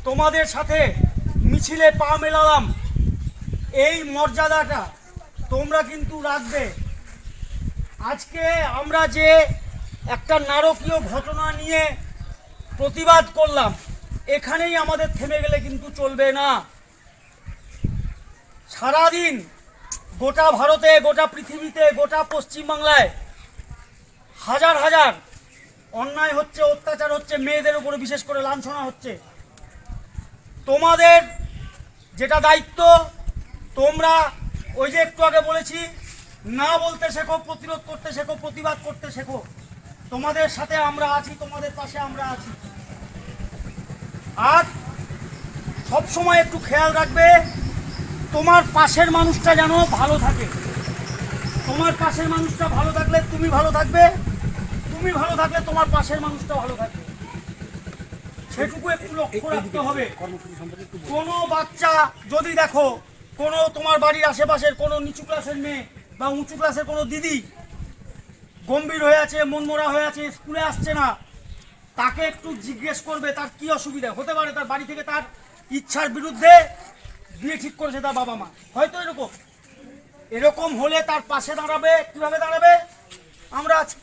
তোমাদের সাথে মিছিলে পা মেলালাম, এই মর্যাদাটা তোমরা কিন্তু রাখবে। আজকে আমরা যে একটা নারকীয় ঘটনা নিয়ে প্রতিবাদ করলাম, এখানেই আমাদের থেমে গেলে কিন্তু চলবে না। সারাদিন গোটা ভারতে, গোটা পৃথিবীতে, গোটা পশ্চিমবাংলায় হাজার হাজার অন্যায় হচ্ছে, অত্যাচার হচ্ছে, মেয়েদের উপরে বিশেষ করে লাঞ্ছনা হচ্ছে। তোমাদের যেটা দায়িত্ব, তোমরা ওই যে একটু আগে বলেছি, না বলতে শেখো, প্রতিরোধ করতে শেখো, প্রতিবাদ করতে শেখো। তোমাদের সাথে আমরা আছি, তোমাদের পাশে আমরা আছি। আর সব সময় একটু খেয়াল রাখবে, তোমার পাশের মানুষটা যেন ভালো থাকে। তোমার পাশের মানুষটা ভালো থাকলে তুমি ভালো থাকবে, তুমি ভালো থাকলে তোমার পাশের মানুষটা ভালো থাকবে। সেটুকু একটু লক্ষ্য রাখতে হবে। কোনো বাচ্চা যদি দেখো, কোনো তোমার বাড়ির আশেপাশের কোনো নিচু ক্লাসের মেয়ে বা উঁচু ক্লাসের কোনো দিদি গম্ভীর হয়ে আছে, মনমরা হয়ে আছে, স্কুলে আসছে না, তাকে একটু জিজ্ঞেস করবে তার কি অসুবিধা হতে পারে। তার বাড়ি থেকে তার ইচ্ছার বিরুদ্ধে বিয়ে ঠিক করেছে তার বাবা মা, হয়তো এরকম হলে তার পাশে দাঁড়াবে। কিভাবে দাঁড়াবে? আমরা আছি।